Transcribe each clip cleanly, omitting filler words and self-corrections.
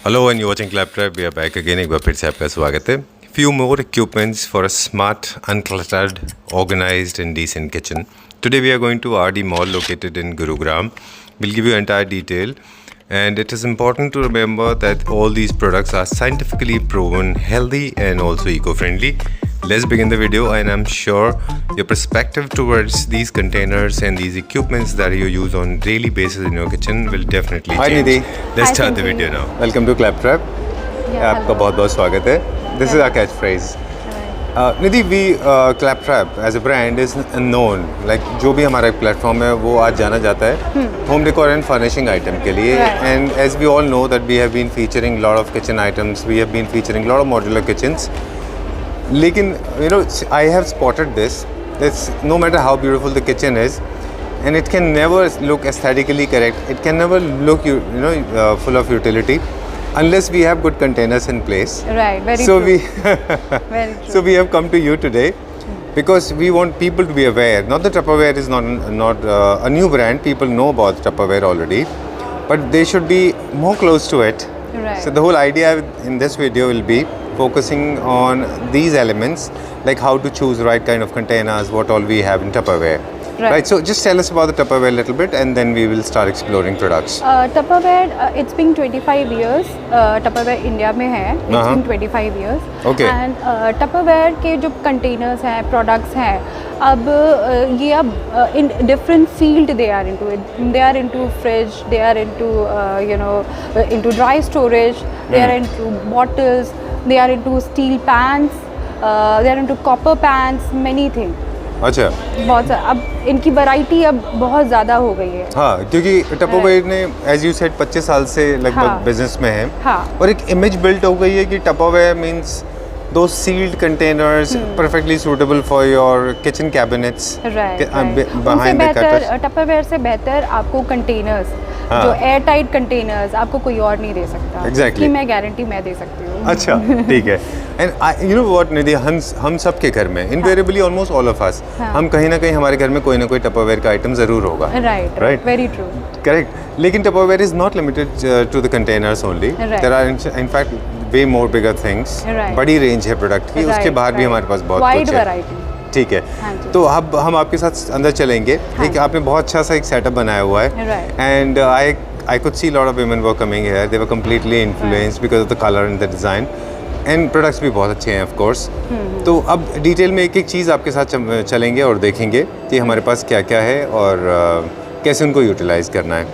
Hello and you're watching Claptrap. We are back again. एक बार फिर से आपका स्वागत है. Few more equipments for a smart, uncluttered, organized and decent kitchen. Today we are going to RD Mall located in Gurugram. We'll give you entire detail. And it is important to remember that all these products are scientifically proven, healthy and also eco-friendly. Let's begin the video, and I'm sure your perspective towards these containers and these equipments that you use on daily basis in your kitchen will definitely change. Hi Nidhi, let's start the video now. Welcome to Claptrap. आपका बहुत बहुत स्वागत है. This is our catchphrase. Nidhi, we Claptrap as a brand is known, like जो भी हमारा platform है वो आज जाना जाता है home decor and furnishing item के लिए. And as we all know that we have been featuring lot of kitchen items, we have been featuring lot of modular kitchens. लेकिन I have spotted this. That's no matter how beautiful the kitchen is, and it can never look aesthetically correct. It can never look full of utility unless we have good containers in place. Right. Very true. Very true. So we have come to you today because we want people to be aware. Not that Tupperware is not a new brand. People know about Tupperware already, but they should be more close to it. Right. So the whole idea in this video will be focusing on these elements, like how to choose the right kind of containers, what all we have in Tupperware. Right. So just tell us about the Tupperware a little bit, and then we will start exploring products. Tupperware, it's been 25 years. Tupperware India में है. It's been 25 years. Okay. And Tupperware के जो containers हैं, products हैं, अब ये अब in different field they are into it. They are into fridge. They are into into dry storage. They are into bottles. They are into steel pans. They are into copper pans. Many things. अच्छा. बहुत अब इनकी variety अब बहुत ज़्यादा हो गई है. हाँ, क्योंकि टपरवेयर ने एज यू सेड 25 साल से लगभग बिजनेस में है. हाँ. और एक इमेज बिल्ड हो गई है कि Tupperware means those sealed containers perfectly suitable for your kitchen cabinets. Right. Behind the cutters. Tupperware से बेहतर आपको containers, जो एयर टाइट कंटेनर्स आपको कोई और नहीं दे सकता. Exactly. मैं गारंटी मैं दे सकती हूँ. अच्छा, ठीक है. And you know what निधि, हम सब के घर में invariably almost all of us, हम कहीं ना कहीं हमारे घर में कोई ना कोई टपरवेयर का आइटम जरूर होगा. Right. Very true. Correct. लेकिन Tupperware is not limited to the containers only. There are in fact way more bigger things. बड़ी रेंज है प्रोडक्ट की. उसके बाहर भी हमारे पास बहुत कुछ है. ठीक है. तो अब हम आपके साथ अंदर चलेंगे. एक आपने बहुत अच्छा सा एक सेटअप बनाया हुआ है. And I could see a lot of women were coming here. They were completely influenced because of the color and the design. And products भी बहुत अच्छे हैं of course. तो अब डिटेल में एक एक चीज़ आपके साथ चलेंगे और देखेंगे कि हमारे पास क्या क्या है और कैसे उनको यूटिलाइज करना है.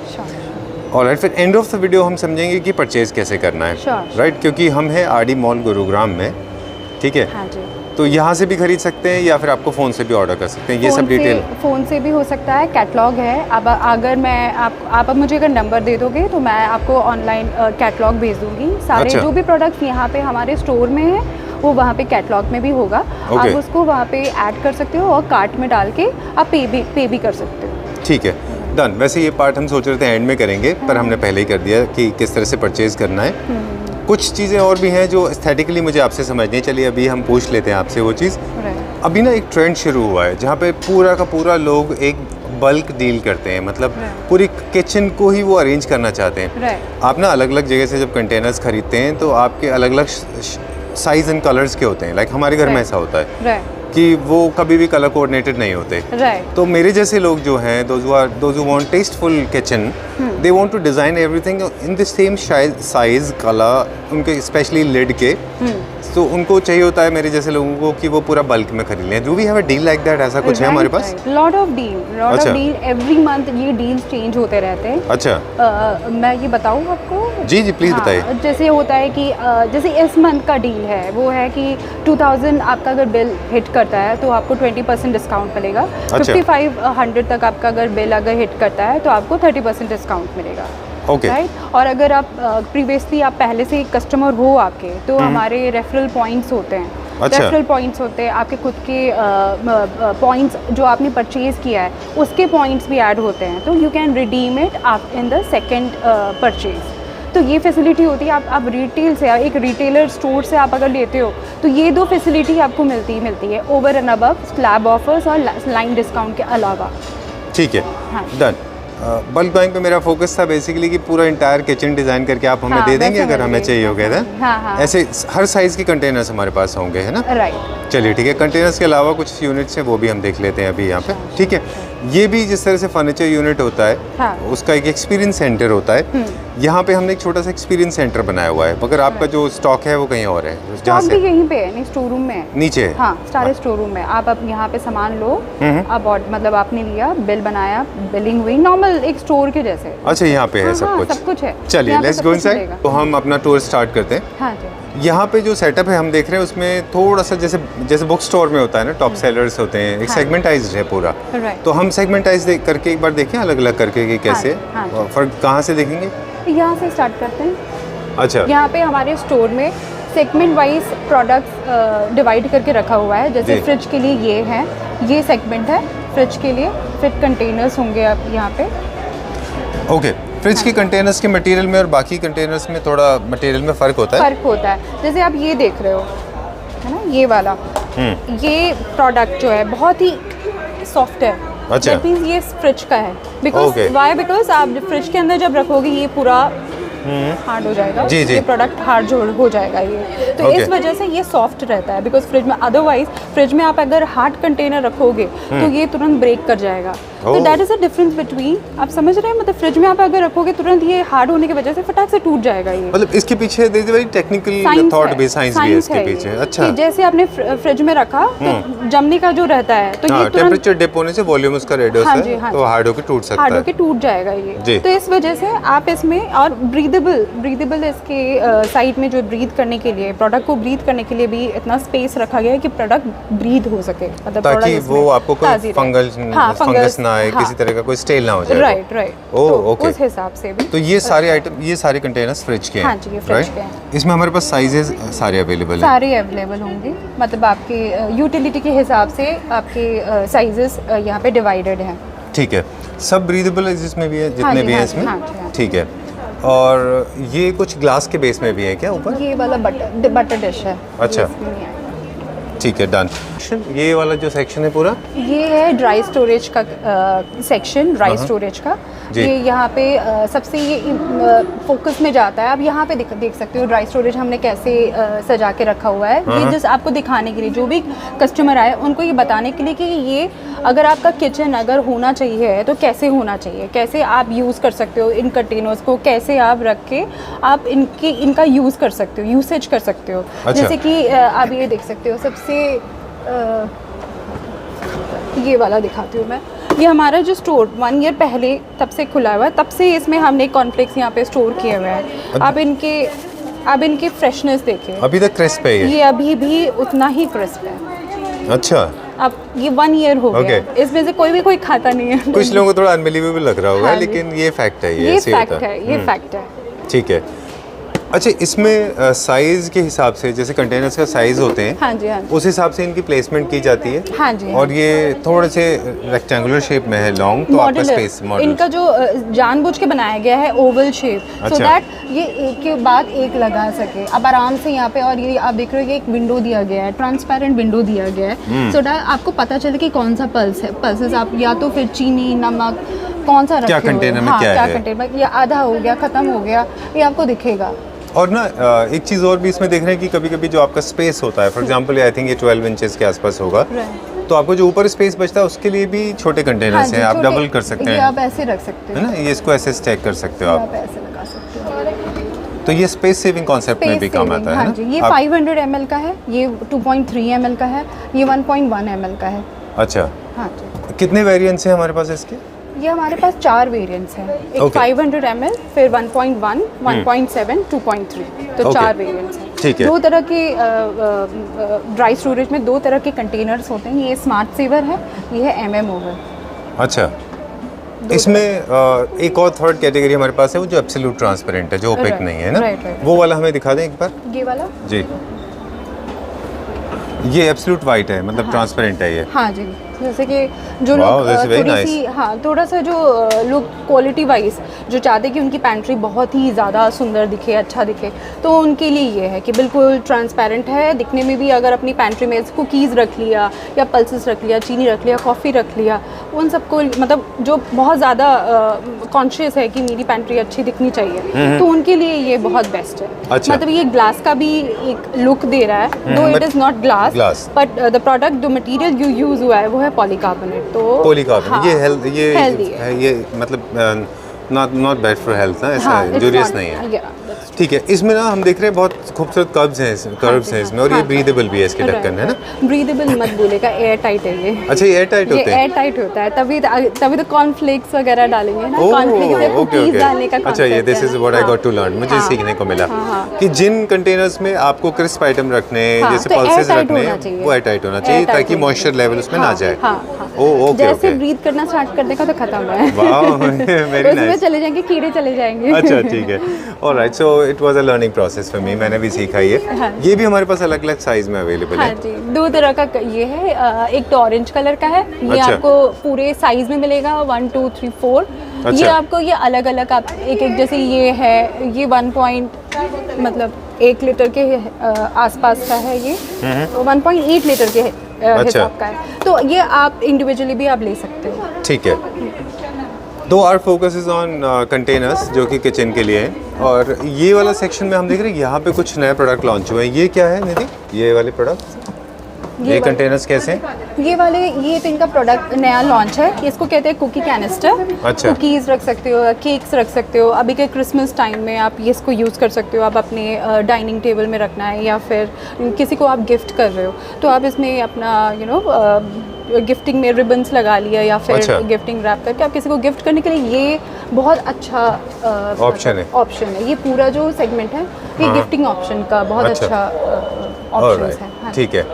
और फिर एंड ऑफ द वीडियो हम समझेंगे कि परचेज कैसे करना है. राइट. क्योंकि हम हैं RD मॉल गुरुग्राम में. ठीक है. हाँ जी. तो यहाँ से भी खरीद सकते हैं या फिर आपको फ़ोन से भी ऑर्डर कर सकते हैं. ये सब डिटेल फ़ोन से भी हो सकता है. कैटलॉग है. अब अगर मैं आप मुझे अगर नंबर दे दोगे तो मैं आपको ऑनलाइन कैटलॉग भेज दूँगी. सारे जो भी प्रोडक्ट्स यहाँ पे हमारे स्टोर में हैं वो वहाँ पे कैटलॉग में भी होगा. आप उसको वहाँ पे ऐड कर सकते हो और कार्ट में डाल के आप पे भी कर सकते हो. ठीक है. डन. वैसे ये पार्ट हम सोच रहे थे एंड में करेंगे, पर हमने पहले ही कर दिया कि किस तरह से परचेज़ करना है. कुछ चीज़ें और भी हैं जो एस्थेटिकली मुझे आपसे समझनी. चलिए अभी हम पूछ लेते हैं आपसे वो चीज़. अभी ना एक ट्रेंड शुरू हुआ है जहाँ पे पूरा का पूरा लोग एक बल्क डील करते हैं. मतलब पूरी किचन को ही वो अरेंज करना चाहते हैं. आप ना अलग अलग जगह से जब कंटेनर्स खरीदते हैं तो आपके अलग अलग साइज़ एंड कलर्स के होते हैं. लाइक हमारे घर में ऐसा होता है कि वो कभी भी कलर कोऑर्डिनेटेड नहीं होते. तो मेरे जैसे लोग जो हैं those who want tasteful kitchen, they want to design everything in the same size, color, उनके स्पेशली लिड के. तो उनको चाहिए होता है मेरे जैसे लोगों को कि वो पूरा बल्क में खरीद लें. Do we have a deal like that? ऐसा कुछ है हमारे पास? Lot of deal every month. ये डील्स चेंज होते रहते हैं. अच्छा. मैं ये बताऊँ आपको? जी प्लीज़ बताइए. जैसे होता है कि जैसे इस मंथ का डील है वो है कि 2000 आपका अगर बिल हिट करता है तो आपको 20% डिस्काउंट मिलेगा. 5500 तक आपका अगर बिल हिट करता है तो आपको 30% डिस्काउंट मिलेगा. राइट. और अगर आप प्रीवियसली आप पहले से कस्टमर हो आपके तो हमारे रेफरल पॉइंट्स होते हैं. रेफरल पॉइंट्स होते हैं आपके खुद के पॉइंट्स जो आपने परचेज़ किया है उसके पॉइंट्स भी ऐड होते हैं. तो you can redeem it in the second purchase. तो ये फैसिलिटी होती है. आप रिटेल से एक रिटेलर स्टोर से आप अगर लेते हो तो ये दो फैसिलिटी आपको मिलती है over and above slab offers और लाइन डिस्काउंट के अलावा. ठीक है. डन. बल्क बाइंग पे मेरा फोकस था बेसिकली कि पूरा इंटायर किचन डिज़ाइन करके आप हमें हाँ, दे देंगे वैसे अगर हमें मिल चाहिए हो गया था। हाँ, हाँ। ऐसे हर साइज़ के कंटेनर्स हमारे पास होंगे, है ना? राइट। चलिए ठीक है, कंटेनर्स के अलावा कुछ यूनिट्स हैं वो भी हम देख लेते हैं अभी यहाँ पे, ठीक है। ये भी जिस तरह से फर्नीचर यूनिट होता है, हाँ। उसका एक एक्सपीरियंस सेंटर होता है। यहाँ पे हमने एक छोटा सा एक्सपीरियंस सेंटर बनाया हुआ है, मगर आपका जो स्टॉक है वो कहीं और है, जहाँ स्टॉक से भी यहीं पे है, नहीं स्टोर रूम में है। नीचे है। हाँ, सारे स्टोर रूम में आप अब यहाँ पे सामान लो, आप मतलब आपने लिया, बिल बनाया, बिलिंग हुई, नॉर्मल एक स्टोर के जैसे। अच्छा, यहाँ पे है हाँ, सब हाँ, कुछ। सब कुछ है। चलिए यहाँ पे लेट्स सब गो कुछ इनसाइड। मिलेगा। तो हम अपना टूर स्टार्ट करते हैं। हाँ जी। यहाँ पे जो सेटअप है हम देख रहे हैं उसमें थोड़ा सा जैसे बुक स्टोर में होता है ना, टॉप सेलर्स होते हैं, एक हाँ। सेगमेंटाइज्ड है पूरा। राइट। तो हम सेगमेंटाइज करके एक बार देखें अलग अलग करके कि कैसे हाँ, हाँ। फर्क कहाँ से देखेंगे। यहाँ से स्टार्ट करते हैं। अच्छा, यहाँ पे हमारे स्टोर में सेगमेंट वाइज प्रोडक्ट्स डिवाइड करके रखा हुआ है। जैसे जी। फ्रिज के लिए ये है, ये सेगमेंट है फ्रिज के लिए, फिर कंटेनर्स होंगे आप यहाँ पे। ओके। फ्रिज के कंटेनर्स के मटेरियल में और बाकी कंटेनर्स में थोड़ा मटेरियल में फ़र्क होता है। फ़र्क होता है। जैसे आप ये देख रहे हो, है ना, ये वाला, ये प्रोडक्ट जो है बहुत ही सॉफ्ट है। अच्छा। दैट मीन्स ये फ्रिज का है। Because Okay. वाई, बिकॉज आप फ्रिज के अंदर जब रखोगे ये पूरा हार्ड हो जाएगा। जी, जी। ये प्रोडक्ट हार्ड हो जाएगा ये, तो Okay. इस वजह से ये सॉफ्ट रहता है। बिकॉज फ्रिज में, अदरवाइज फ्रिज में आप अगर हार्ड कंटेनर रखोगे तो ये तुरंत ब्रेक कर जाएगा। तो Oh. That is a difference between, आप समझ रहे हैं, मतलब फ्रिज में आप अगर रखोगे तुरंत ये हार्ड होने की वजह से फटाक से टूट जाएगा ये। मतलब इसके पीछे वेरी टेक्निकल साइंस थॉट है, भी, साइंस भी है इसके ये। पीछे। अच्छा। कि जैसे आपने फ्रिज में रखा तो जमने का जो रहता है तो हाँ, ये तुरंत टेम्परेचर डिप होने से वॉल्यूम उसका रेडियस हाँ है जी, हाँ तो जी। हार्ड होकर टूट सकता हार्ड है। होके टूट जाएगा जी। ये। तो इस वजह से आप इसमें, और ब्रीदेबल इसके साइड में जो ब्रीथ करने के लिए, प्रोडक्ट को ब्रीथ करने के लिए भी इतना स्पेस रखा गया है कि प्रोडक्ट ब्रीथ हो सके, मतलब ताकि product वो इसमें आपको कोई ताज़ी रहे। फंगस ना आए, हाँ। किसी तरह का कोई स्टेल ना हो जाए। Right right. ओह, तो ओके। उस हिसाब से भी। तो ये सारे आइटम, ये सारे कंटेनर्स फ्रिज के हैं। हाँ जी, ये फ्रिज right? के हैं। इसमें हमारे पास साइजेस सारे अवेलेबल हैं। सारे अवेलेबल होंगे, मतलब आपके यूटिलिटी के हिसाब से आपके साइजेस यहाँ पे डिवाइडेड हैं। ठीक है, सब ब्रीदेबल इसमें भी है, हाँ जितने जी, भी हैं हाँ इसमें। जी, हाँ जी, हाँ जी। ठीक है। और ये कुछ ग्लास के बेस में भी है क्या ऊपर? ये वाला बटर डिश है। अच्छा। ये इसमें नहीं आएगा। ठीक है, डन। ये वाला जो सेक्शन है पूरा, ये है ड्राई स्टोरेज का सेक्शन, ड्राई स्टोरेज का। जी। ये यहाँ पे सबसे ये फोकस में जाता है। आप यहाँ पे देख सकते हो ड्राई स्टोरेज हमने कैसे सजा के रखा हुआ है। ये जस्ट आपको दिखाने के लिए, जो भी कस्टमर आए उनको ये बताने के लिए कि ये अगर आपका किचन अगर होना चाहिए तो कैसे होना चाहिए, कैसे आप यूज़ कर सकते हो इन कंटेनर्स को, कैसे आप रख के आप इनका यूज़ कर सकते हो, यूसेज कर सकते हो। अच्छा। जैसे कि आप ये देख सकते हो, सबसे ये वाला दिखाती हूँ मैं। ये हमारा जो स्टोर 1 ईयर पहले तब से खुला हुआ है, तब से इसमें हमने कॉर्नफ्लेक्स यहाँ पे स्टोर किए हुए हैं। आप इनके फ्रेशनेस देखिए, अभी तक क्रिस्प है ये। ये अभी भी उतना ही क्रिस्प है। अच्छा। अब ये 1 ईयर हो गया है। Okay. इसमें से कोई खाता नहीं है। कुछ लोगों को थोड़ा अनबिलीवेबल लग रहा होगा, हाँ जी। लेकिन ये फैक्ट है, ये ऐसे ही फैक्ट होता है, ये फैक्ट है। ठीक है। अच्छा, इसमें साइज के हिसाब से, जैसे कंटेनर्स का साइज होते हैं, हाँ जी, हाँ जी। उस हिसाब से इनकी प्लेसमेंट की जाती है। हाँ जी, हाँ और ये थोड़े से रेक्टेंगुलर शेप में है, लॉन्ग, तो आपका स्पेस मॉडल, मॉडल। इनका जो जानबूझ के बनाया गया है ओवल शेप, सो अच्छा। दैट ये एक के बाद एक लगा सके अब आराम से यहाँ पे। और ये आप देख रहे हो, ये एक विंडो दिया गया है, ट्रांसपेरेंट विंडो दिया गया है, सो दैट आपको पता चले कि कौन सा पल्स है, पल्सेस आप या तो फिर चीनी, नमक, कौन सा रखे क्या हुए हैं। कंटेनर में हाँ, क्या है। कंटेनर में, ये आधा हो गया, खत्म हो गया, ये आपको दिखेगा। और ना एक चीज़ और भी इसमें देख रहे हैं कि कभी कभी जो आपका स्पेस होता है, फॉर एग्जांपल आई थिंक ये 12 इंचेस के आसपास होगा, तो आपको जो ऊपर स्पेस बचता है उसके लिए भी छोटे कंटेनर्स हैं, आप डबल कर सकते ये हैं, आप ऐसे रख सकते हो, है ना, ये इसको ऐसे स्टैक कर सकते हो आप। आप ऐसे लगा सकते हो। तो ये स्पेस सेविंग कॉन्सेप्ट में भी काम आता है हाँ ना? जी, ये आप- 500 ml का है, ये 2.3 ml का है, ये 1.1 ml का है। अच्छा, हाँ जी, कितने वेरिएंट्स हैं हमारे पास इसके? ये हमारे पास 4 वेरिएंट्स हैं, एक Okay. 500 ml, फिर 1.1, 1.7, 2.3, तो Okay. 4 वेरिएंट्स हैं। ठीक है। 2 तरह के ड्राई स्टोरेज में 2 तरह के कंटेनर्स होते हैं। ये स्मार्ट सेवर है, ये है MM ओवर। अच्छा, इसमें एक और थर्ड कैटेगरी हमारे पास है, वो जो एब्सोल्यूट ट्रांसपेरेंट है, जो ओपेक Right, नहीं है ना, right, right. वो वाला हमें दिखा दें एक बार। ये वाला, जी, ये एब्सोल्यूट वाइट है, मतलब ट्रांसपेरेंट है ये। हाँ जी, जैसे कि जो Wow, लोग that's very थोड़ी nice. सी हाँ थोड़ा सा जो लोग क्वालिटी वाइज जो चाहते हैं कि उनकी पैंट्री बहुत ही ज़्यादा सुंदर दिखे, अच्छा दिखे, तो उनके लिए ये है कि बिल्कुल ट्रांसपेरेंट है दिखने में भी। अगर अपनी पैंट्री में कुकीज़ रख लिया या पल्सेस रख लिया, चीनी रख लिया, कॉफ़ी रख लिया, उन सबको मतलब जो बहुत ज़्यादा कॉन्शियस है कि मेरी पैंट्री अच्छी दिखनी चाहिए, तो उनके लिए ये बहुत बेस्ट है। अच्छा। मतलब ये ग्लास का भी एक लुक दे रहा है, दो it is not glass, but the product जो मटेरियल यूज़ हुआ है वो है पॉलीकार्बोनेट। तो पॉलीकार्बोनेट ये हेल्दी है, ये मतलब नॉट बैड फॉर हेल्थ ना, ऐसा इंजूरियस नहीं है। ठीक है, इसमें ना हम देख रहे हैं बहुत खूबसूरत कर्व्स हैं इसमें, और ये ब्रीदेबल भी है इसके ढक्कन, है ना? ब्रीदेबल मत बोलेगा, एयर टाइट है ये। अच्छा, ये एयर टाइट होते हैं? एयर टाइट होता है, तभी तो कॉर्नफ्लेक्स वगैरह डालेंगे ना, कॉर्नफ्लेक्स या कुकीज डालने का। अच्छा, ये this is what I got to learn, मुझे सीखने को मिला कि जिन कंटेनर्स में आपको क्रिस्प आइटम रखने हैं, जैसे पल्सेस रखने हैं, वो एयर टाइट होना चाहिए ताकि मॉइस्चर लेवल उसमें ना जाए। ओके, जैसे ब्रीथ करना स्टार्ट कर देगा तो खत्म है। Wow, very nice. उसमें चले जाएंगे, कीड़े चले जाएंगे। अच्छा, ठीक है, alright. So it was a learning process for me, मैंने भी सीखा ये। ये भी हमारे पास अलग अलग साइज में अवेलेबल है। हाँ जी, दो तरह का ये है, एक तो ऑरेंज कलर का है, ये अच्छा। आपको पूरे साइज में मिलेगा 1 2 3 4। अच्छा। ये आपको ये अलग अलग आप एक जैसे ये है, ये 1 लीटर के आसपास का है, ये 1.8 लीटर के हिसाब का है, तो ये आप इंडिविजुअली भी आप ले सकते हो। ठीक है, तो our focus is on containers जो कि किचन के लिए हैं, और ये वाला सेक्शन में हम देख रहे हैं यहाँ पे कुछ नए प्रोडक्ट लॉन्च हुए हैं। ये क्या है निधि, ये वाले प्रोडक्ट, ये कंटेनर्स कैसे हैं? ये तो इनका प्रोडक्ट नया लॉन्च है, इसको कहते हैं कुकी कैनिस्टर। अच्छा। कुकीज़ रख सकते हो, केक्स रख सकते हो, अभी के क्रिसमस टाइम में आप ये इसको यूज़ कर सकते हो। आप अपने डाइनिंग टेबल में रखना है या फिर किसी को आप गिफ्ट कर रहे हो, तो आप इसमें अपना गिफ्टिंग में रिबन्स लगा लिया या फिर अच्छा। गिफ्टिंग रैप करके आप किसी को गिफ्ट करने के लिए ये बहुत अच्छा ऑप्शन है। ये पूरा जो सेगमेंट है ये गिफ्टिंग ऑप्शन का बहुत अच्छा ऑप्शन है। हाँ। ठीक है,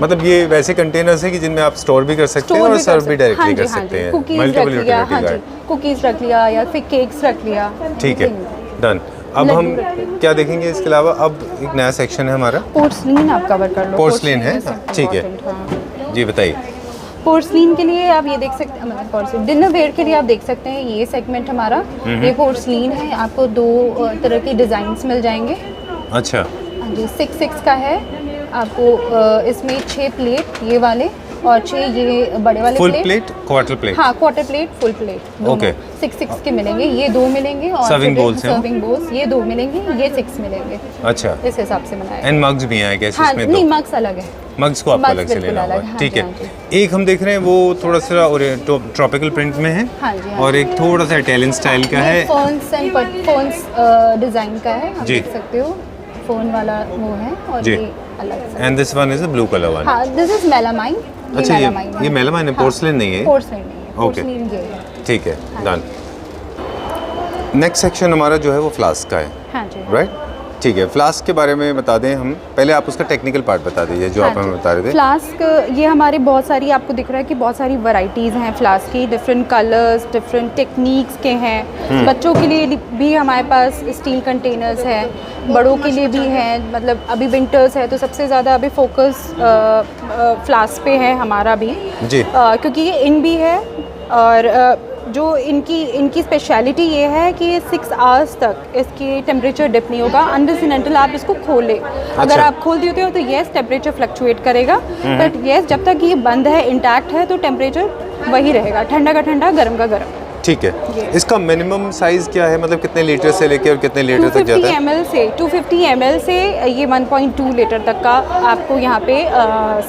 मतलब ये वैसे कंटेनर्स है कि जिनमें आप स्टोर भी कर सकते हैं और सर्व भी डायरेक्टली कर सकते हैं। कुकीज़ रख लिया, हाँ जी, कुकीज़ रख लिया या फिर केक्स रख लिया। ठीक है, डन। अब हम क्या देखेंगे इसके अलावा? अब एक नया सेक्शन है हमारा, पोर्सलिन आप कवर कर लो। पोर्सलिन है, ठीक है, जी बताइए। पोर्सलिन के लिए आप ये देख सकते हैं, मतलब डिनर वेयर के लिए आप देख सकते हैं, ये सेगमेंट हमारा, ये पोर्सलिन है। आपको दो तरह के डिज़ाइंस मिल जाएंगे। अच्छा, हाँ जी, 6 का है आपको, इसमें 6 प्लेट ये वाले और 6 ये बड़े वाले फुल प्लेट, क्वार्टर प्लेट। हाँ, quarter plate, full plate, okay. 6 के मिलेंगे, ये 2 मिलेंगे, और सर्विंग बोल्स ये 2 मिलेंगे, ये 6 मिलेंगे। अच्छा, इस हिसाब से बनाया। एंड मग्स भी हैं कैसे? हाँ, इसमें नहीं, मग्स अलग है, मग्स को आपको अलग से लेना होगा। ठीक है, एक हम देख रहे हैं वो थोड़ा सा ट्रॉपिकल प्रिंट में है, हाँ जी, और एक थोड़ा सा इटालियन स्टाइल का है, फोन्स डिजाइन का है, आप जी। देख सकते हो, फोन वाला वो है, और जी। ये अलग से। And this one is a blue colour one. हाँ, दिस इज मेलामाइन। अच्छा, ये मेलामाइन है, पोर्सलिन नहीं है? पोर्सलिन नहीं है, ओके। पोर्सलिन ये है। ठीक है, डन। नेक्स्ट सेक्शन हमारा जो है वो फ्लास्क का है, हाँ जी, राइट? ठीक है, फ्लास्क के बारे में बता दें हम, पहले आप उसका टेक्निकल पार्ट बता दीजिए जो आप हमें बता रहे थे। फ्लास्क, ये हमारे बहुत सारी, आपको दिख रहा है कि बहुत सारी वैरायटीज़ हैं फ्लास्क की, डिफरेंट कलर्स, डिफरेंट टेक्निक्स के हैं। बच्चों के लिए भी हमारे पास स्टील कंटेनर्स हैं, बड़ों के लिए भी हैं। मतलब अभी विंटर्स है तो सबसे ज़्यादा अभी फोकस फ्लास्क पे है हमारा भी जी। क्योंकि ये इन भी है, और जो इनकी स्पेशलिटी ये है कि 6 आवर्स तक इसकी टेम्परेचर डिप नहीं होगा अनलेस एंड अनटिल आप इसको खोलें। अगर आप खोल देते हो तो येस टेम्परेचर फ्लक्चुएट करेगा, बट येस जब तक ये बंद है, इंटैक्ट है, तो टेम्परेचर वही रहेगा, ठंडा का ठंडा, गर्म का गर्म। ठीक है, इसका मिनिमम साइज क्या है, मतलब कितने लीटर से लेके और कितने लीटर तक जाता है? 250 ml से ये 1.2 लीटर तक का आपको यहाँ पे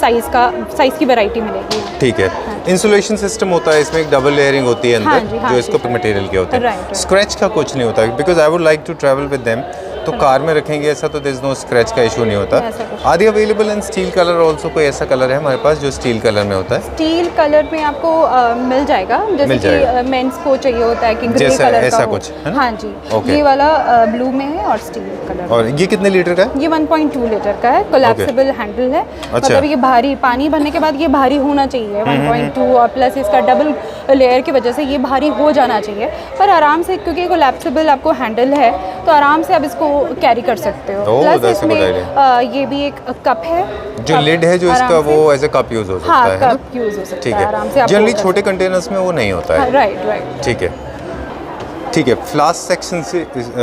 साइज़ की वैरायटी मिलेगी। ठीक है, इंसुलेशन सिस्टम होता है इसमें, एक डबल लेयरिंग होती है अंदर, हाँ जो इसको मटेरियल के होते हैं। राइट। स्क्रैच का कुछ नहीं होता, because I would like to travel with them, तो कार में रखेंगे ऐसा तो देयर इज नो स्क्रैच का इशू नहीं होता। आदि available in steel colour also, कोई ऐसा कलर है हमारे पास जो स्टील कलर में होता है? स्टील कलर में आपको मिल जाएगा, जैसे कि मेंस को चाहिए होता है कि ग्रे जैसा कलर ऐसा का हो। कुछ, है ना? हाँ जी, Okay. ये वाला ब्लू में है और स्टील कलर। और ये कितने लीटर का है? ये 1.2 लीटर का है, कोलैप्सिबल हैंडल है। मतलब ये भारी, पानी भरने के बाद ये भारी होना चाहिए 1.2, और प्लस इसका डबल लेयर की वजह से ये भारी हो जाना चाहिए, पर आराम से, क्योंकि कोलैप्सिबल आपको हैंडल है तो आराम से आप इसको कैरी कर सकते हो। Oh, plus that's a good इसमें ये भी एक कप है, जो लिड है जो इसका वो एज ए कप यूज हो सकता हाँ है ना? कप यूज हो सकता ठीक है है, आराम से आप जनरली छोटे कंटेनर्स में वो नहीं होता है। राइट। ठीक है, ठीक है। फ्लास्क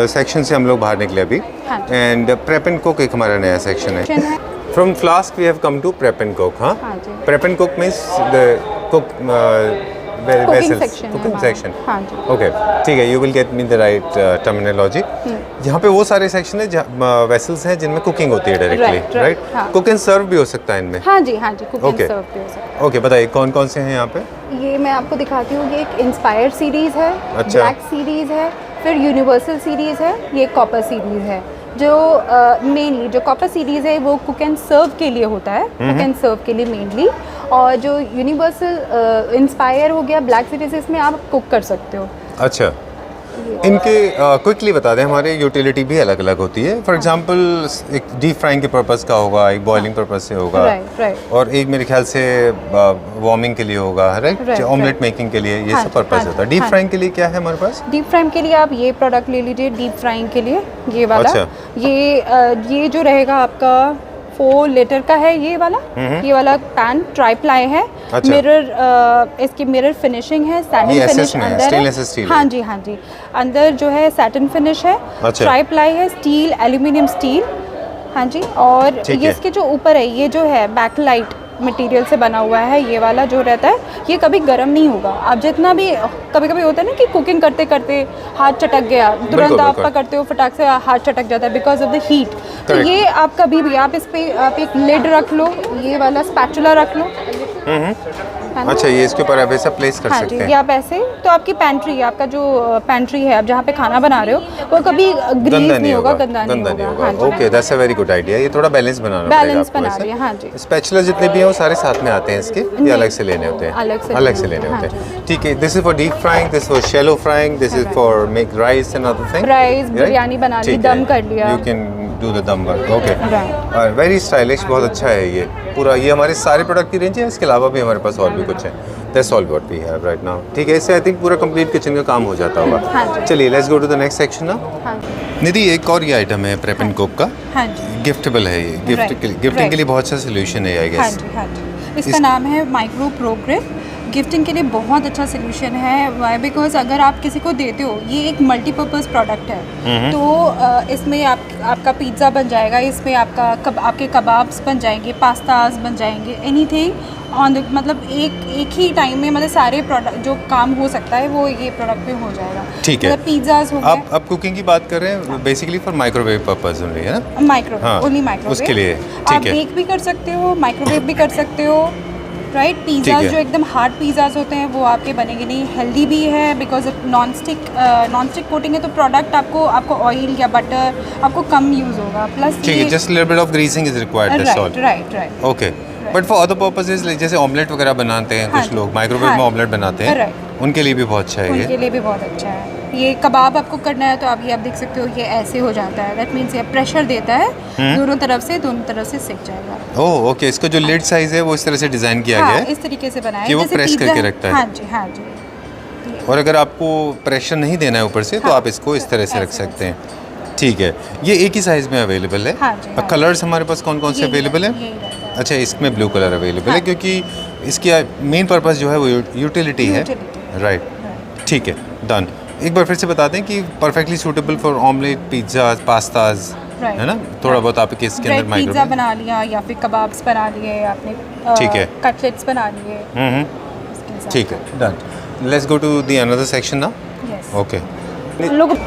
सेक्शन से हम लोग बाहर निकले अभी, हाँ जी। एंड प्रेप एंड कुक एक हमारा नया सेक्शन है। From flask we have come to prep and cook. हाँ, हाँ जी। Prep and cook means the cook cooking section. हाँ जी। ओके, ठीक है, you will get me the right terminology. यहाँ पे वो सारे सेक्शन है वेसल्स हैं जिनमें कुकिंग होती है डायरेक्टली, राइट? हाँ। कुक एंड सर्व भी हो सकता है इनमें। हाँ जी कुकिंग Okay. सर्व भी हो सकता है। ओके, बताइए कौन कौन से हैं यहाँ पे? ये मैं आपको दिखाती हूँ, ये एक इंस्पायर सीरीज़ है, अच्छा। ब्लैक सीरीज़ है, फिर यूनिवर्सल सीरीज़ है, ये कॉपर सीरीज़ है। जो मेनली जो कॉपर सीरीज़ है वो कुक एंड सर्व के लिए होता है, कुक एंड सर्व के लिए मेनली। और जो यूनिवर्सल इंस्पायर हो गया ब्लैक सीरीज़, इसमें आप कुक कर सकते हो। अच्छा, इनके क्विकली बता दें, हमारे यूटिलिटी भी अलग अलग होती है। फॉर एग्जांपल एक डीप फ्राइंग के पर्पस का होगा, एक बॉइलिंग पर्पस से होगा, राइट। और एक मेरे ख्याल से वार्मिंग के लिए होगा, राइट? Right, ऑमलेट मेकिंग के लिए ये हाँ सब जी, पर्पस हाँ होता है। जी, डीप हाँ फ्राइंग के लिए क्या है हमारे पास? डीप फ्राइंग के लिए आप ये प्रोडक्ट ले लीजिए, डीप फ्राइंग के लिए ये वाला। अच्छा। ये जो रहेगा आपका 4 लीटर का है ये वाला पैन ट्राई प्लाई है। अच्छा। मिरर इसकी मिरर फिनिशिंग है, ये सैटिन SS फिनिश में है, अंदर stainless steel है। हाँ जी अंदर जो है सैटिन फिनिश है। अच्छा। ट्राई प्लाई है, स्टील एल्यूमिनियम स्टील। हाँ जी, और ठीक ये है। इसके जो ऊपर है ये जो है बैकलाइट मटेरियल से बना हुआ है, ये वाला जो रहता है ये कभी गर्म नहीं होगा। आप जितना भी कभी कभी होता है ना कि कुकिंग करते करते हाथ चटक गया, तुरंत आप बिल्कुल। पकड़ते हो फटाक से हाथ चटक जाता है बिकॉज ऑफ द हीट। तो Correct. ये आप कभी भी आप इस पे आप एक लिड रख लो, ये वाला स्पैचुला रख लो, है ना? अच्छा, ये इसके ऊपर आप ऐसा प्लेस कर हाँ सकते जी, ये हैं। आप ऐसे तो आपकी पेंट्री, आपका जो पेंट्री है, आप जहाँ पे खाना बना रहे हो वो कभी ग्रीस नहीं होगा, गंदा नहीं होगा। हाँ जी, okay, that's a very good idea. ये थोड़ा बैलेंस बनाना पड़ेगा बैलेंस आपको बना वैसे। रही है। हाँ जी, स्पैचुला जितने भी हैं वो सारे साथ में आते हैं इसके, ये अलग से लेने होते हैं? अलग से लेने हाँ होते हैं। ठीक है, this is for deep frying, this for shallow frying, this is for make rice and other thing. Rice biryani बना ली, दम कर लिया। यू कैन डू द दम work. Okay, Right. Very stylish, बहुत अच्छा है ये पूरा। ये हमारे सारे प्रोडक्ट की रेंज है, इसके अलावा भी हमारे पास और भी कुछ है। That's all what we have right now. ठीक है, इससे आई थिंक पूरा कंप्लीट किचन का काम हो जाता होगा। हाँ जी। चलिए, let's go to the next section ना। हाँ जी, निधि, एक और ये आइटम है प्रेप एंड कुक का, हाँ जी, गिफ्टेबल है ये। गिफ्टिंग के right. लिए बहुत अच्छा सोल्यूशन है आई हाँ गेस। जी। इसका नाम है माइक्रो प्रो ग्रिप। गिफ्टिंग के लिए बहुत अच्छा सोल्यूशन है। वाई? बिकॉज अगर आप किसी को देते हो, ये एक मल्टीपर्पज़ प्रोडक्ट है, तो इसमें आपका पिज़्ज़ा बन जाएगा, इसमें आपके कबाब्स बन जाएंगे, पास्ताज बन जाएंगे, एनीथिंग ऑन द मतलब एक ही टाइम में मतलब सारे प्रोडक्ट जो काम हो सकता है वो ये प्रोडक्ट में हो जाएगा। ठीक है। मतलब पिज़्ज़ाज हो गए। आप कुकिंग की बात कर रहे हैं basically for microwave purpose only, है ना? माइक्रोवेव, हाँ, ओनली माइक्रोवेव उसके लिए, आप ठीक है। बेक भी कर सकते हो, माइक्रोवेव भी कर सकते हो, राइट? पिज़्ज़ाज ठीक है। जो एकदम हार्ड पिज़्ज़ाज होते हैं वो आपके बनेंगे नहीं। हेल्दी भी है बिकॉज नॉन स्टिक कोटिंग है, तो प्रोडक्ट आपको ऑयल या बटर आपको कम यूज़ होगा। प्लस ठीक है, just little bit of greasing is required, that's all. Right. Okay, but for other purposes जैसे ऑमलेट वगैरह बनाते हैं हाँ कुछ जी, लोग, माइक्रोवेव हाँ में जी, ऑमलेट बनाते हैं, right. उनके लिए भी बहुत अच्छा है उनके ये। लिए भी बहुत अच्छा है। ये कबाब आपको करना है तो आप देख सकते हो, ये ऐसे हो जाता है। दैट मीन्स ये प्रेशर देता है दोनों तरफ से सिक जाएगा। ओह ओके, इसका जो लिड साइज है वो इस तरह से डिजाइन किया गया हाँ, है इस तरीके से बनाया है कि वो जैसे press पिज़्ज़ा करके है। रखता है। हाँ जी। और अगर आपको प्रेशर नहीं देना है ऊपर से तो हाँ, आप इसको इस तरह से रख ऐसे सकते हैं। ठीक है, ये एक ही साइज में अवेलेबल है। हाँ जी, हाँ। कलर्स हमारे पास कौन कौन से यही अवेलेबल है? यही रहता है। अच्छा, इसमें ब्लू कलर अवेलेबल है हाँ। क्योंकि इसकी मेन पर्पस जो है वो यूटिलिटी है, Utility। राइट? ठीक है, डन। एक बार फिर से बता दें कि perfectly suitable for omelette, pizza, pastas, Right। है ना? थोड़ा बहुत आपके इसके अंदर ब्रेड पिज़्ज़ा माइक्रोवेव। बना लिया या फिर कबाब्स बना लिए आपने, ठीक है। कटलेट्स बना लिए। इसके हिसाब ठीक है, done. Let's go to the another section ना। से। Yes। ओके, हम लोग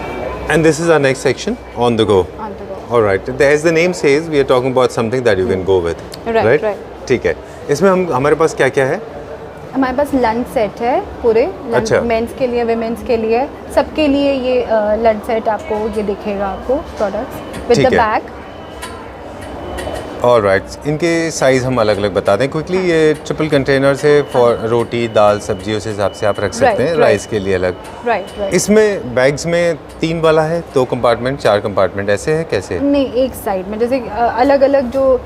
and this is our next section, on the go. on the go। All right, as the name says, we are talking about something that you can go with, Right। ठीक है, इसमें हमारे पास क्या क्या है? हमारे पास लंच सेट है पूरे, अच्छा। मेंस के लिए, वुमेन्स के लिए, सबके लिए ये लंच सेट आपको ये दिखेगा आपको प्रोडक्ट्स विद ठीक द है। बैग। All right, इनके साइज़ हम अलग अलग बता दें क्विकली। ये ट्रिपल कंटेनर्स है फॉर रोटी, दाल, सब्जी, उस हिसाब से आप रख सकते हैं। right। राइस के लिए अलग। राइट। इसमें बैग्स में 3 वाला है, 2 कंपार्टमेंट, 4 कंपार्टमेंट, ऐसे है कैसे? नहीं, एक साइड में जैसे अलग अलग जो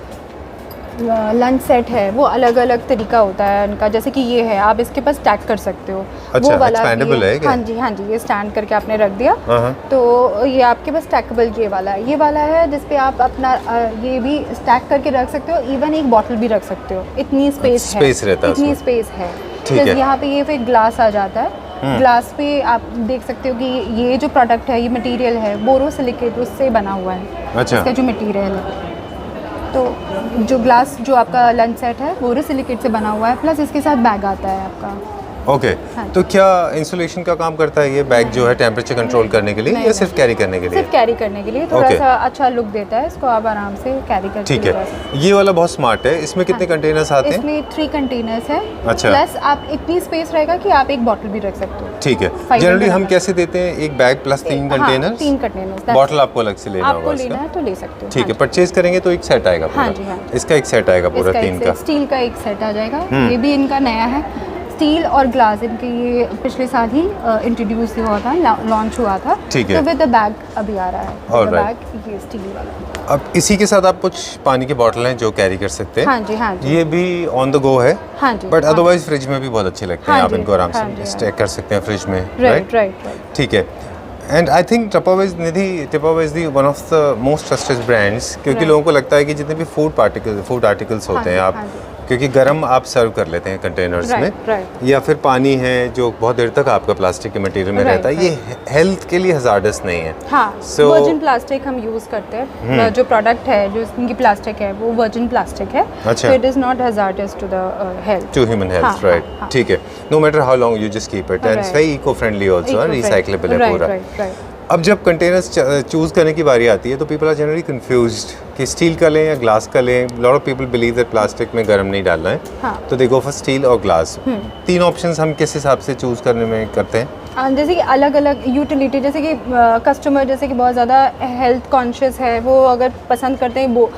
लंच सेट है वो अलग अलग तरीका होता है उनका, जैसे कि ये है आप इसके पास स्टैक कर सकते हो। अच्छा, वो वाला expandable है क्या? हाँ जी हाँ जी, ये स्टैंड करके आपने रख दिया हाँ। तो ये आपके पास स्टैकेबल ये वाला है जिसपे आप अपना ये भी स्टैक करके रख सकते हो, इवन एक बॉटल भी रख सकते हो, इतनी स्पेस है, स्पेस रहता है इतनी उसमें। स्पेस है। ठीक है। यहाँ पे ये फिर ग्लास आ जाता है, ग्लास पे आप देख सकते हो कि ये जो प्रोडक्ट है ये मटेरियल है बोरोसिलिकेट, उससे बना हुआ है। अच्छा। इसका जो मटेरियल है, तो जो ग्लास जो आपका लंच सेट है बोरोसिलिकेट से बना हुआ है, प्लस इसके साथ बैग आता है आपका। ओके। हाँ। तो क्या इंसुलेशन का काम करता है ये बैग जो है टेम्परेचर कंट्रोल करने के लिए नहीं, या सिर्फ कैरी करने के लिए? सिर्फ कैरी करने के लिए, थोड़ा Okay. सा अच्छा लुक देता है, इसको आप आराम से कैरी करके ठीक ले जा है। सकते ये वाला बहुत स्मार्ट है, इसमें कितने हाँ। कंटेनर्स हो। आते हैं? इसमें 3 कंटेनर्स है, अच्छा। प्लस आप इतनी स्पेस रहेगा कि आप एक बॉटल भी रख सकते हो। ठीक है। 5 जनरली हम कंटेनर। कैसे देते हैं, एक bag plus 3 containers? 3 containers. Bottle आपको अलग से लेना आपको होगा लेना इसका? है तो ले सकते हो। ठीक है, परचेज करेंगे तो एक सेट आएगा पूरा? हाँ जी, हाँ। इसका एक सेट आएगा पूरा 3 का? स्टील का एक सेट आ जाएगा, ये भी इनका नया है। स्टील और ग्लास इनके ये पिछले साल ही इंट्रोड्यूस हुआ था, लॉन्च हुआ था। ठीक है। तो विद द बैग अभी आ रहा है, All right. बैग ये स्टील वाला। अब इसी के साथ आप कुछ पानी की बॉटल हैं जो कैरी कर सकते हैं? हाँ जी हाँ जी। ये भी ऑन द गो है? हाँ जी। बट हाँ। अदरवाइज फ्रिज में भी बहुत अच्छे लगते हैं, हाँ आप जी, इनको आराम हाँ से जी, हाँ। स्टैक कर सकते हैं फ्रिज में, राइट। ठीक है। And I think Tupperware Nidhi, Tupperware is the one of the most trusted brands, क्योंकि Right. लोगों को लगता है कि जितने भी फूड आर्टिकल्स हाँ होते जी, हैं आप हाँ जी। क्योंकि गर्म आप सर्व कर लेते हैं कंटेनर्स में, Right. या फिर पानी है जो बहुत देर तक आपका प्लास्टिक के मटेरियल में Right, रहता है, ये हेल्थ के लिए हजार्डस नहीं है। हाँ, So- वर्जिन प्लास्टिक हम यूज़ करते हैं। जो प्रोडक्ट है जो इनकी प्लास्टिक है वो वर्जिन प्लास्टिक है, अच्छा। so it is not hazardous to the health. To human health, हाँ, राइट? हाँ। ठीक है। No matter how long you just keep it, and it's Right. Very eco friendly also, recyclable है Right, पूरा। right. अब जब कंटेनर्स चूज करने की बारी आती है तो पीपल आर जनरली कंफ्यूज्ड कि स्टील का लें या ग्लास का लें। Lot of people believe that plastic में गर्म नहीं डालना है, हाँ। तो दे गो फॉर स्टील और ग्लास। 3 ऑप्शंस हम किस हिसाब से चूज करने में करते हैं? जैसे कि अलग अलग यूटिलिटी, जैसे कि कस्टमर जैसे कि बहुत ज़्यादा हेल्थ कॉन्शियस है, वो अगर पसंद करते हैं वो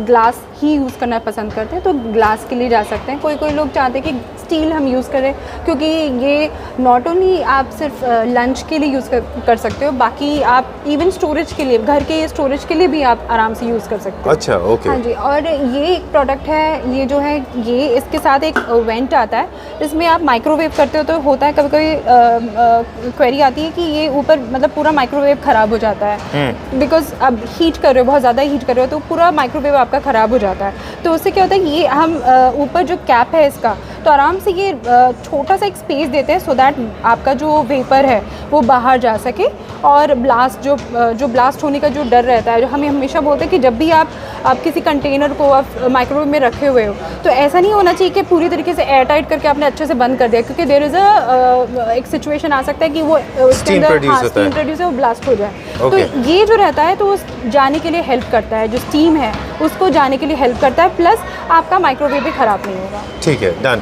ग्लास ही यूज़ करना पसंद करते हैं तो ग्लास के लिए जा सकते हैं। कोई लोग चाहते हैं कि स्टील हम यूज़ करें, क्योंकि ये नॉट ओनली आप सिर्फ लंच के लिए यूज़ कर सकते हो, बाकी आप इवन स्टोरेज के लिए, घर के स्टोरेज के लिए भी आप आराम से यूज़ कर सकते हो। अच्छा, ओके। हाँ जी। और ये एक प्रोडक्ट है, ये जो है ये इसके साथ एक वेंट आता है, इसमें आप माइक्रोवेव करते हो तो होता है कभी कभी क्वेरी आती है कि ये ऊपर मतलब पूरा माइक्रोवेव ख़राब हो जाता है, बिकॉज अब हीट कर रहे हो, बहुत ज़्यादा हीट कर रहे हो तो पूरा माइक्रोवेव आपका ख़राब हो जाता है। तो उससे क्या होता है, ये हम ऊपर जो कैप है इसका, तो आराम से ये छोटा सा एक स्पेस देते हैं सो दैट आपका जो वेपर है वो बाहर जा सके, और ब्लास्ट जो ब्लास्ट होने का जो डर रहता है, जो हमें हमेशा बोलते हैं कि जब भी आप किसी कंटेनर को आप माइक्रोवेव में रखे हुए हो तो ऐसा नहीं होना चाहिए कि पूरी तरीके से एयर टाइट करके आपने अच्छे से बंद कर दिया, क्योंकि देयर इज़ एक सिचुएशन आ सकता है कि वो उसके अंदर स्टीम प्रोड्यूस है, वो ब्लास्ट हो जाए। Okay. तो ये जो रहता है तो उस जाने के लिए हेल्प करता है, जो स्टीम है उसको जाने के लिए हेल्प करता है, प्लस आपका माइक्रोवेव भी ख़राब नहीं होगा। ठीक है, डन।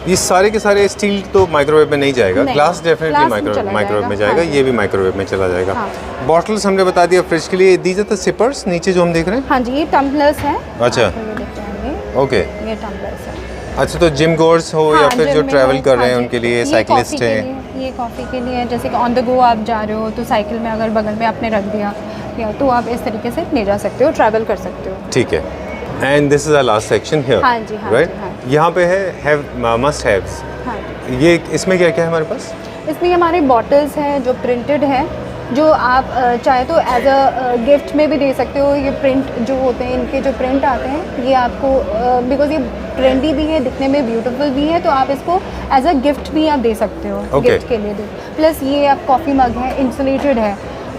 ये सारे के सारे स्टील तो माइक्रोवेव में नहीं जाएगा, नहीं, ग्लास डेफिनेटली ग्लास में चला माइक्रोवेव में जाएगा, जाएगा, हाँ। ये भी माइक्रोवेव में चला जाएगा। हाँ। बॉटल्स हमने बता दिया फ्रिज के लिए। दीज आर द सिपर्स नीचे जो हम देख रहे हैं? हाँ जी, ये टम्बलर्स हैं। अच्छा। आपको ये दिख जाएंगे, ओके। ये टम्बलर्स हैं। अच्छा, तो जिम गोर्स हो या हाँ, फिर जो जिम में ट्रैवल हो, कर रहे हैं हाँ जी। उनके लिए, ये साइकिलिस्ट कॉफ़ी के हैं। लिए, ये कॉफ़ी के लिए है, जैसे कि ऑन द गो आप जा रहे हो तो साइकिल में अगर बगल में आपने रख दिया या तो आप इस तरीके से ले जा सकते हो, ट्रैवल कर सकते हो। ठीक है। And this is our last section here, हाँ जी, हाँ राइट? जी, हाँ यहाँ पे है मस्ट हैव्स। हाँ, ये इसमें क्या क्या है हमारे पास? इसमें हमारे बॉटल्स हैं जो प्रिंटेड हैं, जो आप चाहे तो एज अ गिफ्ट में भी दे सकते हो। ये प्रिंट जो होते हैं, इनके जो प्रिंट आते हैं, ये आपको बिकॉज ये ट्रेंडी भी है, दिखने में ब्यूटीफुल भी है, तो आप इसको एज अ गिफ्ट भी आप दे सकते हो। Okay. गिफ्ट के लिए दे। प्लस ये आप कॉफ़ी मग है, इंसुलेटेड है,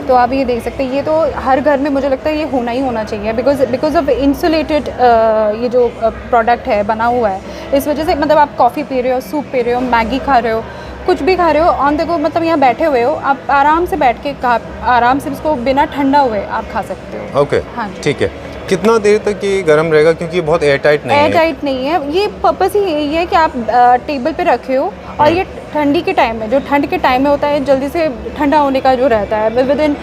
तो आप ये देख सकते हैं। ये तो हर घर में मुझे लगता है ये होना ही होना चाहिए, बिकॉज ऑफ इंसुलेटेड ये जो प्रोडक्ट है बना हुआ है, इस वजह से मतलब आप कॉफ़ी पी रहे हो, सूप पी रहे हो, मैगी खा रहे हो, कुछ भी खा रहे हो ऑन द गो, मतलब यहाँ बैठे हुए हो, आप आराम से बैठ के आराम से इसको बिना ठंडा हुए आप खा सकते हो। ओके, हाँ। ठीक है। कितना देर तक ये गर्म रहेगा, क्योंकि ये बहुत एयर टाइट नहीं एयर है? टाइट नहीं है, ये पर्पस ही यही है कि आप टेबल पे रखे हो, और ये ठंडी के टाइम में, जो ठंड के टाइम में होता है, जल्दी से ठंडा होने का जो रहता है, with in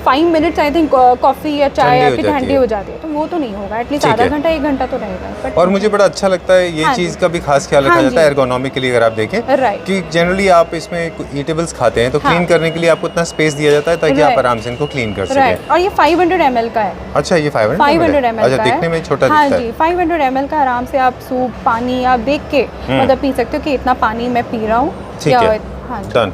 5 minutes I think coffee या चाय ठंडी हो आपकी जाती ठंडी है। हो जाती है, तो वो तो नहीं होगा, एटलीस्ट ठीक आधा है। घंटा 1 घंटा तो रहेगा। बट और मुझे बड़ा अच्छा लगता है ये हाँ चीज़ जी। का भी खास ख्याल रखा हाँ जाता है जी। एर्गोनॉमिकली, अगर आप देखें Right. कि जनरली आप इसमें ईटेबल्स खाते हैं तो हाँ। क्लीन करने के लिए आपको इतना स्पेस दिया जाता है ताकि आप Right. आराम से इनको क्लीन कर सकें। राइट, और ये 500 ml का है। अच्छा, ये 500 500 है? ml अच्छा, का दिखने है। में छोटा हाँ दिखता जी, है। 500 ml का आराम से आप सूप, पानी आप देख के मतलब पी सकते हो कि इतना पानी मैं पी रहा हूँ। ठीक या- है, हाँ जी। डन।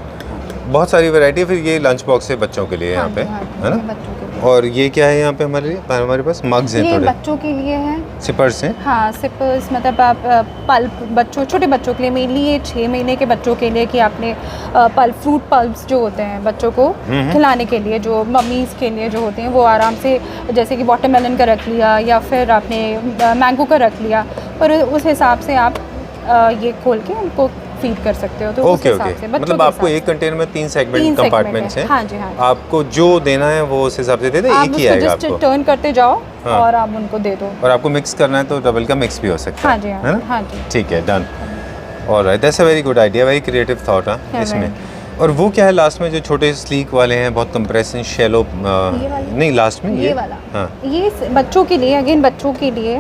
बहुत सारी वैरायटी है। फिर ये लंच बॉक्स है बच्चों के लिए यहाँ पे, हाँ जी, है ये ना? बच्चों के लिए। और ये क्या है यहाँ पे हमारे पास मग्स हैं ये थोड़े, बच्चों के लिए है। सिपर्स हैं। हाँ, सिपर्स मतलब आप पल्प बच्चों, छोटे बच्चों के लिए, मेनली ये 6 महीने के बच्चों के लिए कि आपने पल्प, फ्रूट पल्प्स जो होते हैं बच्चों को खिलाने के लिए, जो मम्मीज़ के लिए जो होते हैं, वो आराम से जैसे कि वाटरमेलन का रख लिया या फिर आपने मैंगो का रख लिया, और उस हिसाब से आप ये खोल के उनको फीड कर सकते हो। तो उस ओके हिसाब ओके, से बच्चों मतलब के आपको हिसाब एक से। कंटेनर में 3 तीन सेगमेंट segment कंपार्टमेंट्स है। हैं। हाँ जी, हाँ जी। आपको जो देना है वो उस हिसाब से दे दे, आप एक ही उसको आएगा जस्ट आपको। टर्न करते जाओ हाँ। और आप उनको दे दो। और आपको मिक्स करना है तो डबल का मिक्स भी हो सकता हाँ है, जी, है हाँ ना? जी, हाँ जी। ठीक है, done. Alright, that's a very good idea, very creative thought है Yeah, इसमें। very और वो क्या है लास्ट में जो छोटे स्लीक वाले हैं, बहुत कंप्रेस हैं, शैलो ये वाले? नहीं, लास्ट में ये वाला, हाँ, ये बच्चों के लिए, अगेन बच्चों के लिए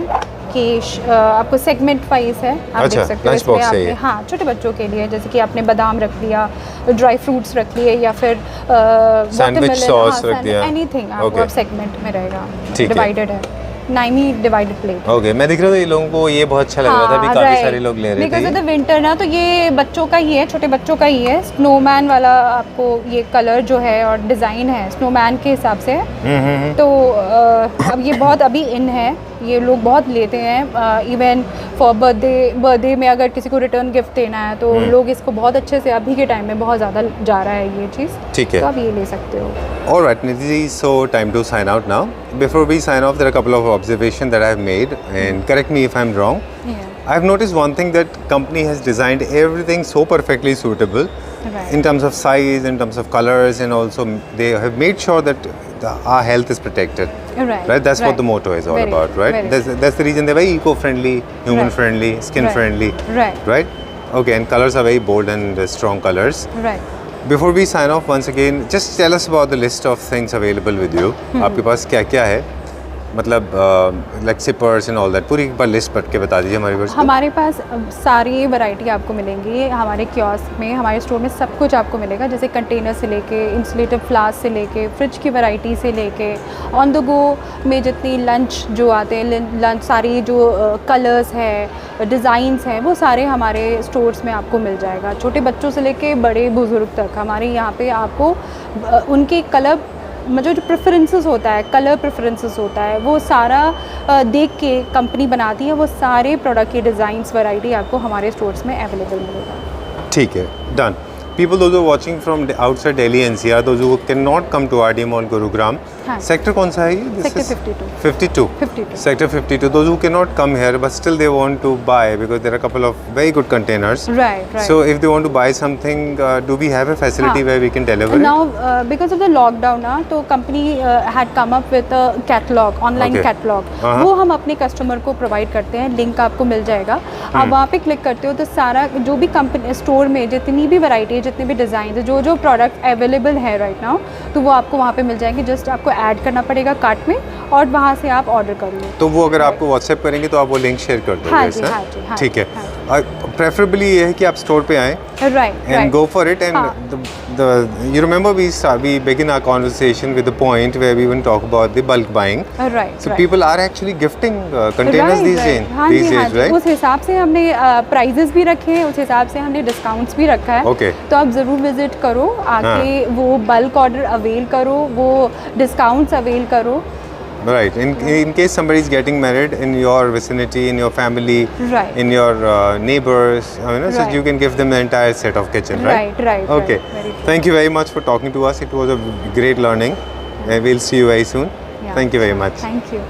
कि आपको सेगमेंट वाइज है, आप अच्छा, देख सकते हो lunch इसमें box है आपने, ये। हाँ, छोटे बच्चों के लिए जैसे कि आपने बादाम रख लिया, ड्राई फ्रूट्स रख लिए, या फिर Sandwich sauce रख दिया। एनीथिंग आपको Okay. अब सेगमेंट में रहेगा, ठीक है। डिवाइडेड है, 9 डिवाइडेड प्लेट। ओके। मैं देख रहा था ये लोगों को ये बहुत अच्छा लग रहा था, अभी काफ़ी सारे लोग ले रहे बिकॉज ऑफ थे। द विंटर ना, तो ये बच्चों का ही है, छोटे बच्चों का ही है। स्नोमैन वाला आपको ये कलर जो है और डिज़ाइन है स्नोमैन के हिसाब से है। तो अब ये बहुत अभी इन है, ये लोग बहुत लेते हैं। इवन फॉर बर्थडे में अगर किसी को रिटर्न गिफ्ट देना है तो लोग इसको बहुत अच्छे से, अभी के टाइम में बहुत ज़्यादा जा रहा है ये चीज़। ठीक है। तो आप ये ले सकते हो। All right, Nidhi ji, so time to sign out now. Before we sign off, there are a couple of observations that I have made, and correct me if I'm wrong. Yeah. I have noticed one thing, that company has designed everything so perfectly suitable Right. in terms of size, in terms of colors, and also they have made sure that our health is protected. Right. Right, that's what the motto is all Very about, true, right? very That's the reason they're very eco-friendly, human-friendly, Right. skin-friendly, Right. right? Okay, and colors are very bold and strong colors. Right. Before we sign off, once again, just tell us about the list of things available with you. आपके पास क्या क्या है, मतलब like zippers and all that, पूरी एक बार list पढ़ के बता दीजिए हमारे व्यूअर्स को। हमारे पास सारी वैरायटी आपको मिलेंगी हमारे कियोस्क में, हमारे स्टोर में सब कुछ आपको मिलेगा, जैसे कंटेनर से लेके इंसुलेटेड फ्लास्क से लेके फ्रिज की वैरायटी से लेके ऑन द गो में जितनी लंच जो आते हैं, लंच सारी जो कलर्स है, डिज़ाइंस हैं, वो सारे हमारे स्टोर्स में आपको मिल जाएगा। छोटे बच्चों से लेके बड़े बुजुर्ग तक हमारे यहाँ पे आपको उनके कलर, मतलब जो प्रेफरेंसेस होता है, कलर प्रेफरेंसेस होता है, वो सारा देख के कंपनी बनाती है। वो सारे प्रोडक्ट की डिज़ाइंस वैरायटी आपको हमारे स्टोर्स में अवेलेबल मिलेगा। ठीक है, done. People those who are watching from outside Delhi NCR, those who cannot come to RD Mall Gurugram, हाँ। sector कौन सा है ये? This Sector is 52. 52. 52. Sector 52. Those who cannot come here but still they want to buy, because there are a couple of very good containers. Right. So if they want to buy something, do we have a facility हाँ. where we can deliver it? Now because of the lockdown ना, तो company had come up with a catalog, online Okay. catalog। हाँ। वो हम अपने customer को provide करते हैं, लिंक आपको मिल जाएगा। आप वहाँ पे क्लिक करते हो तो सारा जो भी कंपनी स्टोर में जितनी भी वैरायटी है, जितने भी डिज़ाइन, जो प्रोडक्ट अवेलेबल है राइट नाउ, तो वो आपको वहाँ पे मिल जाएंगे। जस्ट आपको ऐड करना पड़ेगा कार्ट में और वहाँ से आप ऑर्डर कर लो। तो वो अगर आपको व्हाट्सएप करेंगे तो आप वो लिंक शेयर कर दोगे? हाँ जी, ऐसा? हाँ जी, हाँ ठीक जी, है। प्रेफरेबली ये है कि आप स्टोर पे आएँ right and go for it, and हाँ. you remember we begin our conversation with the point where we even talk about the bulk buying. Right. So people are actually gifting containers these days, हाँ जी, हाँ जी। right? उस हिसाब से हमने prices भी रखे हैं, उस हिसाब से हमने डिस्काउंट्स भी रखा है। Okay. तो आप ज़रूर विजिट करो, आके वो बल्क ऑर्डर अवेल करो, वो डिस्काउंट्स अवेल करो। Right. In case somebody is getting married in your vicinity, in your family, Right. in your neighbors, so Right. you can give them the entire set of kitchen, right? Right. Okay. Right. Very true. Thank you very much for talking to us. It was a great learning. We'll see you very soon. Yeah. Thank you very much. Thank you.